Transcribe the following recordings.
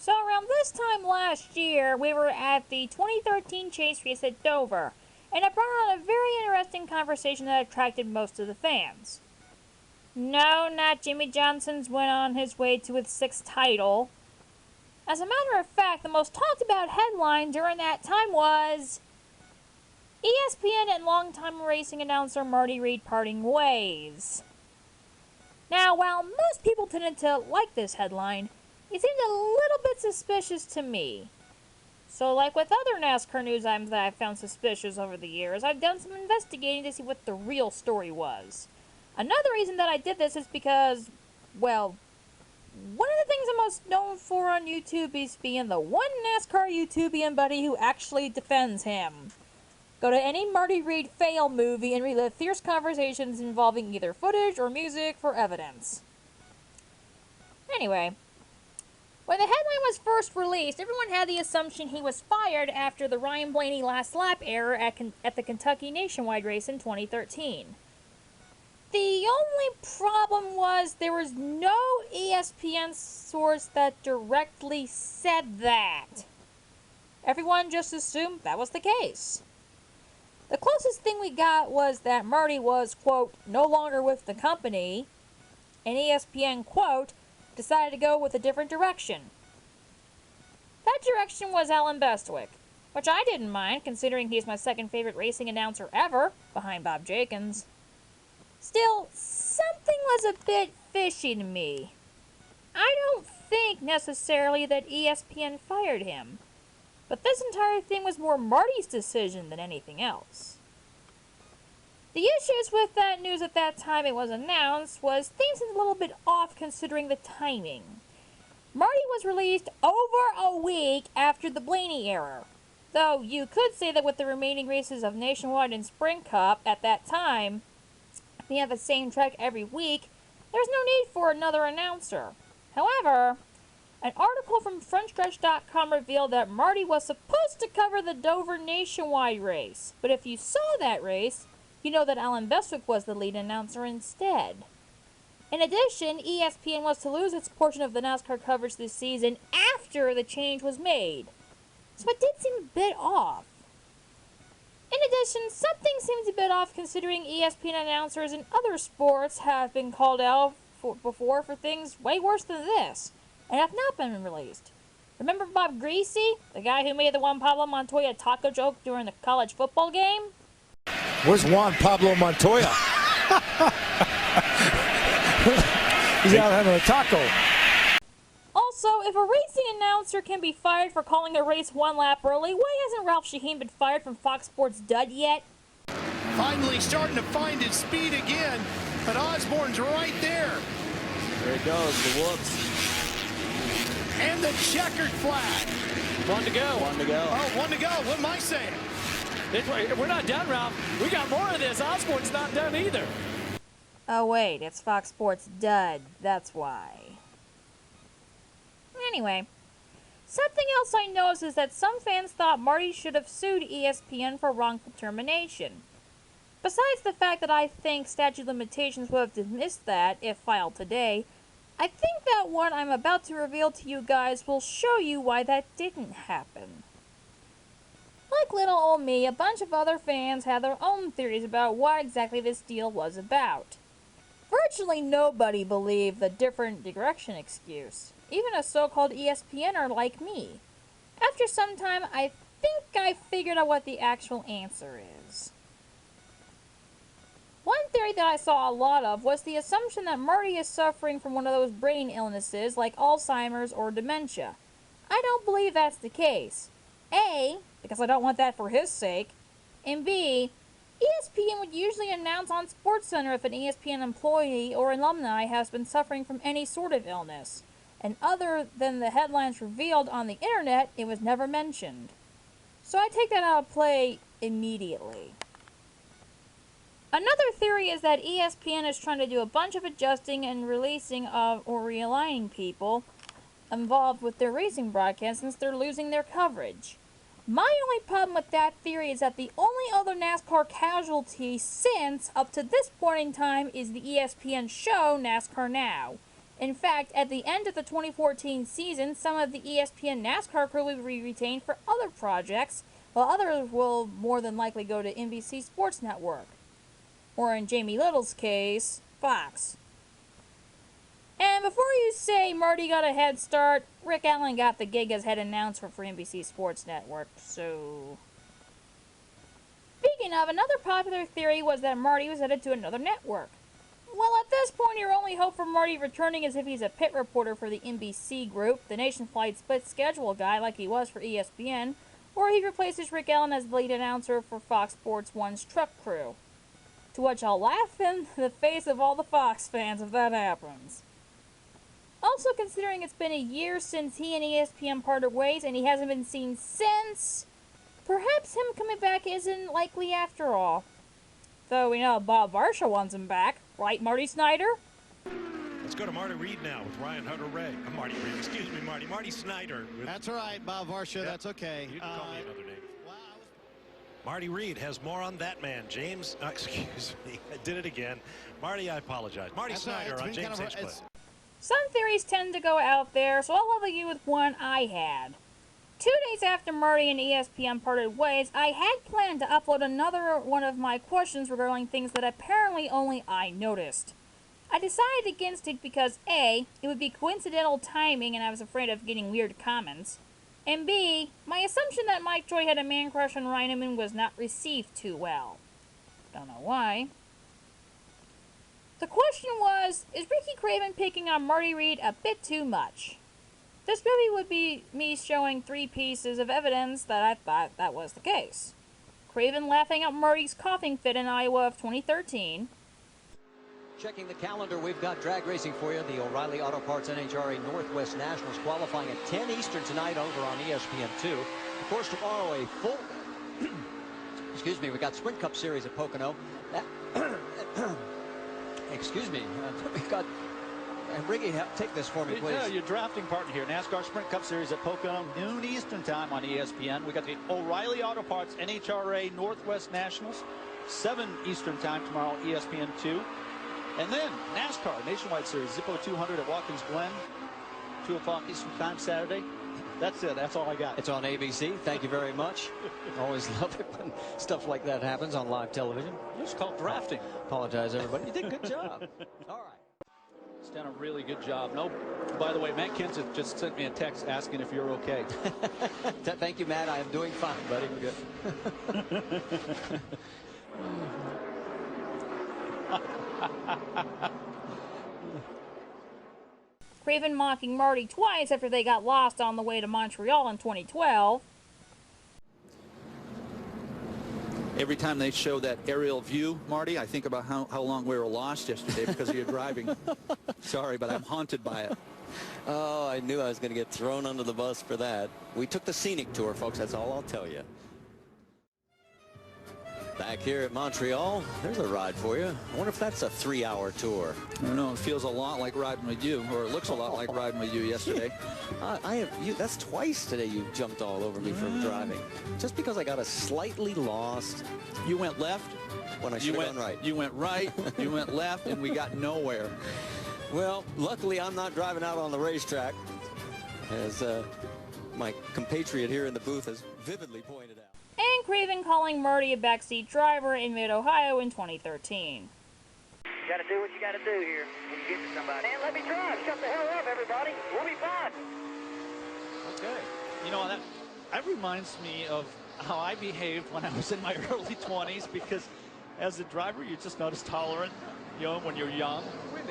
So around this time last year, we were at the 2013 chase race at Dover, and it brought on a very interesting conversation that attracted most of the fans. No, not Jimmy Johnson's win on his way to his 6th title. As a matter of fact, the most talked about headline during that time was ESPN and longtime racing announcer Marty Reid parting ways. Now, while most people tended to like this headline, it seemed a little bit suspicious to me. So like with other NASCAR news items that I've found suspicious over the years, I've done some investigating to see what the real story was. Another reason that I did this is because, well, one of the things I'm most known for on YouTube is being the one NASCAR YouTubian buddy who actually defends him. Go to any Marty Reid fail movie and relive fierce conversations involving either footage or music for evidence. Anyway, when the headline was first released, everyone had the assumption he was fired after the Ryan Blaney last lap error at the Kentucky Nationwide race in 2013. The only problem was there was no ESPN source that directly said that. Everyone just assumed that was the case. The closest thing we got was that Marty was, quote, no longer with the company, and ESPN, quote, decided to go with a different direction. That direction was Alan Bestwick, which I didn't mind, considering he's my second favorite racing announcer ever, behind Bob Jenkins. Still, something was a bit fishy to me. I don't think necessarily that ESPN fired him, but this entire thing was more Marty's decision than anything else. The issues with that news at that time it was announced was things seemed a little bit off considering the timing. Marty was released over a week after the Blaney error, though you could say that with the remaining races of Nationwide and Spring Cup at that time, being at the same track every week, there's no need for another announcer. However, an article from frontstretch.com revealed that Marty was supposed to cover the Dover Nationwide race, but if you saw that race, you know that Alan Bestwick was the lead announcer instead. In addition, ESPN was to lose its portion of the NASCAR coverage this season after the change was made, so it did seem a bit off. In addition, something seems a bit off considering ESPN announcers in other sports have been called out before for things way worse than this, and have not been released. Remember Bob Greasy, the guy who made the Juan Pablo Montoya taco joke during the college football game? Where's Juan Pablo Montoya? He's out having a taco. Also, if a racing announcer can be fired for calling a race one lap early, why hasn't Ralph Sheheen been fired from Fox Sports Dud yet? Finally starting to find his speed again, but Osborne's right there. There it goes, the whoops. And the checkered flag. One to go. One to go. Oh, one to go. What am I saying? We're not done, Ralph. We got more of this. Osborne's not done either. Oh wait, it's Fox Sports Dud. That's why. Anyway, something else I noticed is that some fans thought Marty should have sued ESPN for wrongful termination. Besides the fact that I think statute of limitations would have dismissed that if filed today, I think that what I'm about to reveal to you guys will show you why that didn't happen. Like little old me, a bunch of other fans had their own theories about what exactly this deal was about. Virtually nobody believed the different direction excuse, even a so-called ESPNer like me. After some time, I think I figured out what the actual answer is. One theory that I saw a lot of was the assumption that Marty is suffering from one of those brain illnesses like Alzheimer's or dementia. I don't believe that's the case. A, because I don't want that for his sake, and B, ESPN would usually announce on SportsCenter if an ESPN employee or alumni has been suffering from any sort of illness, and other than the headlines revealed on the internet, it was never mentioned. So I take that out of play immediately. Another theory is that ESPN is trying to do a bunch of adjusting and releasing of or realigning people involved with their racing broadcast since they're losing their coverage. My only problem with that theory is that the only other NASCAR casualty since up to this point in time is the ESPN show NASCAR Now. In fact, at the end of the 2014 season, some of the ESPN NASCAR crew will be retained for other projects, while others will more than likely go to NBC Sports Network. Or in Jamie Little's case, Fox. And before you say Marty got a head start, Rick Allen got the gig as head announcer for NBC Sports Network, so... Speaking of, another popular theory was that Marty was headed to another network. Well, at this point, your only hope for Marty returning is if he's a pit reporter for the NBC group, the nationwide split schedule guy like he was for ESPN, or he replaces Rick Allen as the lead announcer for Fox Sports 1's truck crew. To which I'll laugh in the face of all the Fox fans if that happens. Also, considering it's been a year since he and ESPN parted ways and he hasn't been seen since, perhaps him coming back isn't likely after all. Though we know Bob Varsha wants him back, right, Marty Snyder? Let's go to Marty Reid now with Ryan Hunter-Ray. Marty Reid, excuse me, Marty Snyder. That's all right, Bob Varsha. Yep. That's okay. You can call me another name. Wow. Marty Reid has more on that man. James, excuse me, I did it again. Marty, I apologize. Marty That's all right. Snyder It's on been James kind of Hinchcliffe. Some theories tend to go out there, so I'll level you with one I had. 2 days after Marty and ESPN parted ways, I had planned to upload another one of my questions regarding things that apparently only I noticed. I decided against it because A, it would be coincidental timing and I was afraid of getting weird comments, and B, my assumption that Mike Joy had a man crush on Reineman was not received too well. Don't know why. The question was, is Ricky Craven picking on Marty Reid a bit too much? This movie would be me showing 3 pieces of evidence that I thought that was the case. Craven laughing at Marty's coughing fit in Iowa of 2013. Checking the calendar, we've got drag racing for you. The O'Reilly Auto Parts NHRA Northwest Nationals qualifying at 10 Eastern tonight over on ESPN2. Of course, tomorrow a full... Excuse me, we got Sprint Cup Series at Pocono. Excuse me, we've got... Ricky, take this for me, please. Yeah, your drafting partner here. NASCAR Sprint Cup Series at Pocono, noon Eastern time on ESPN. We got the O'Reilly Auto Parts NHRA Northwest Nationals, 7 Eastern time tomorrow, ESPN2. And then NASCAR Nationwide Series, Zippo 200 at Watkins Glen, 2 o'clock Eastern time Saturday. That's it. That's all I got. It's on ABC. Thank you very much. Always love it when stuff like that happens on live television. It's called drafting. Apologize, everybody. You did a good job. All right. He's done a really good job. No, by the way, Matt Kenseth just sent me a text asking if you're okay. Thank you, Matt. I am doing fine, buddy. We're good. Craven mocking Marty twice after they got lost on the way to Montreal in 2012. Every time they show that aerial view, Marty, I think about how long we were lost yesterday because of your driving. Sorry, but I'm haunted by it. Oh, I knew I was going to get thrown under the bus for that. We took the scenic tour, folks. That's all I'll tell you. Back here at Montreal, there's a ride for you. I wonder if that's a 3-hour tour. I don't know. It feels a lot like riding with you, or it looks a lot like riding with you yesterday. That's twice today you jumped all over me for driving. Just because I got us slightly lost. You went left. When I should have gone right. You went right, you went left, and we got nowhere. Well, luckily I'm not driving out on the racetrack, as my compatriot here in the booth has vividly pointed out. And Craven calling Marty a backseat driver in mid-Ohio in 2013. You gotta do what you gotta do here when you get to somebody. Man, let me drive. Shut the hell up, everybody. We'll be fine. Okay. You know, that reminds me of how I behaved when I was in my early 20s, because as a driver, you're just not as tolerant, you know, when you're young.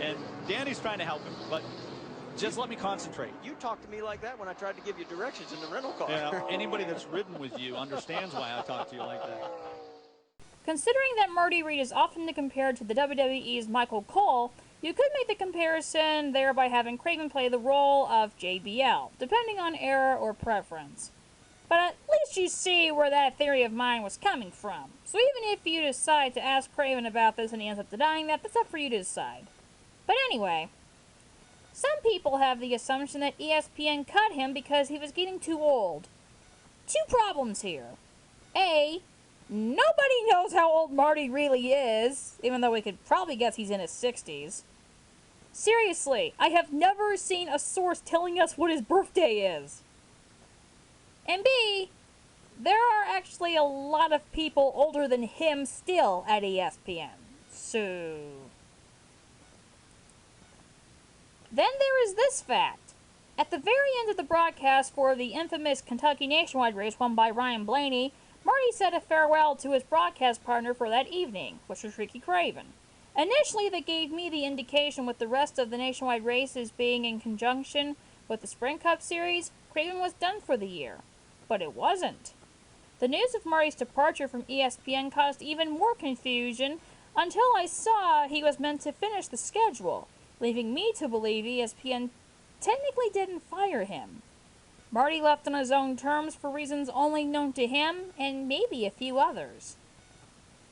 And Danny's trying to help him, but just let me concentrate. You talked to me like that when I tried to give you directions in the rental car. Yeah, anybody that's ridden with you understands why I talk to you like that. Considering that Marty Reid is often compared to the WWE's Michael Cole, you could make the comparison there by having Craven play the role of JBL, depending on era or preference. But at least you see where that theory of mine was coming from. So even if you decide to ask Craven about this and he ends up denying that, that's up for you to decide. But anyway, some people have the assumption that ESPN cut him because he was getting too old. 2 problems here. A, nobody knows how old Marty really is, even though we could probably guess he's in his 60s. Seriously, I have never seen a source telling us what his birthday is. And B, there are actually a lot of people older than him still at ESPN. So... Then there is this fact. At the very end of the broadcast for the infamous Kentucky Nationwide race won by Ryan Blaney, Marty said a farewell to his broadcast partner for that evening, which was Ricky Craven. Initially, that gave me the indication with the rest of the Nationwide races being in conjunction with the Sprint Cup Series, Craven was done for the year. But it wasn't. The news of Marty's departure from ESPN caused even more confusion until I saw he was meant to finish the schedule, leaving me to believe ESPN technically didn't fire him. Marty left on his own terms for reasons only known to him and maybe a few others.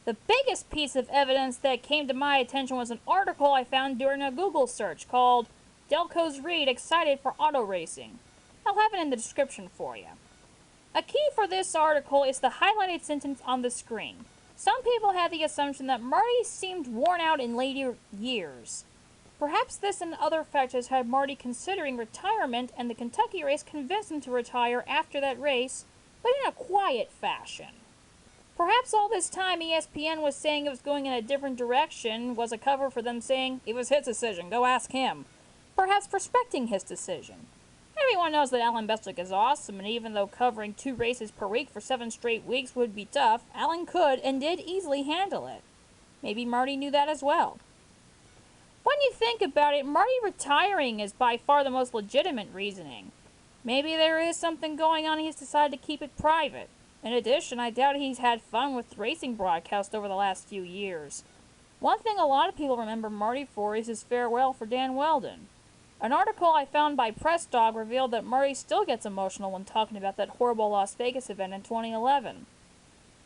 The biggest piece of evidence that came to my attention was an article I found during a Google search called Delco's Reid Excited for Auto Racing. I'll have it in the description for you. A key for this article is the highlighted sentence on the screen. Some people had the assumption that Marty seemed worn out in later years. Perhaps this and other factors had Marty considering retirement, and the Kentucky race convinced him to retire after that race, but in a quiet fashion. Perhaps all this time ESPN was saying it was going in a different direction was a cover for them saying, it was his decision, go ask him. Perhaps respecting his decision. Everyone knows that Alan Bestwick is awesome, and even though covering 2 races per week for 7 straight weeks would be tough, Alan could and did easily handle it. Maybe Marty knew that as well. When you think about it, Marty retiring is by far the most legitimate reasoning. Maybe there is something going on and he's decided to keep it private. In addition, I doubt he's had fun with racing broadcast over the last few years. One thing a lot of people remember Marty for is his farewell for Dan Weldon. An article I found by Press Dog revealed that Marty still gets emotional when talking about that horrible Las Vegas event in 2011.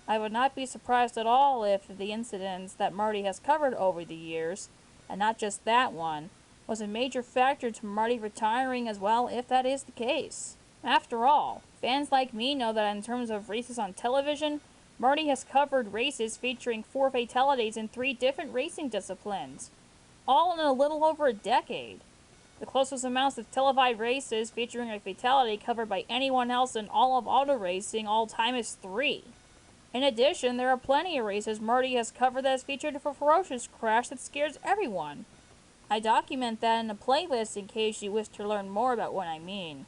I would not be surprised at all if the incidents that Marty has covered over the years, and not just that one, was a major factor to Marty retiring as well if that is the case. After all, fans like me know that in terms of races on television, Marty has covered races featuring 4 fatalities in 3 different racing disciplines, all in a little over a decade. The closest amounts of televised races featuring a fatality covered by anyone else in all of auto racing all time is 3. In addition, there are plenty of races Marty has covered that has featured a ferocious crash that scares everyone. I document that in a playlist in case you wish to learn more about what I mean.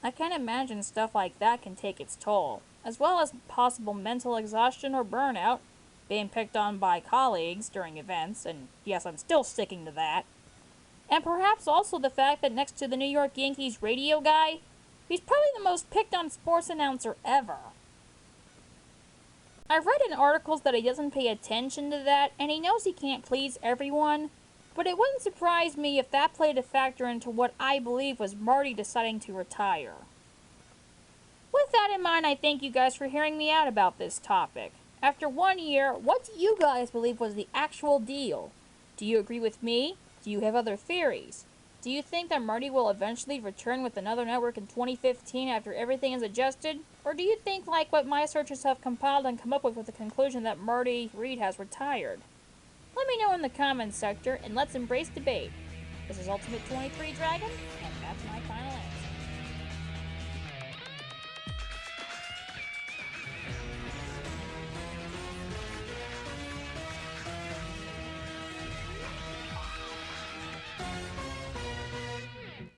I can imagine stuff like that can take its toll, as well as possible mental exhaustion or burnout, being picked on by colleagues during events, and yes, I'm still sticking to that. And perhaps also the fact that next to the New York Yankees radio guy, he's probably the most picked on sports announcer ever. I've read in articles that he doesn't pay attention to that, and he knows he can't please everyone, but it wouldn't surprise me if that played a factor into what I believe was Marty deciding to retire. With that in mind, I thank you guys for hearing me out about this topic. After 1 year, what do you guys believe was the actual deal? Do you agree with me? Do you have other theories? Do you think that Marty will eventually return with another network in 2015 after everything is adjusted? Or do you think, like what my searchers have compiled and come up with the conclusion that Marty Reid has retired? Let me know in the comments sector, and let's embrace debate. This is Ultimate 23 Dragon, and that's my final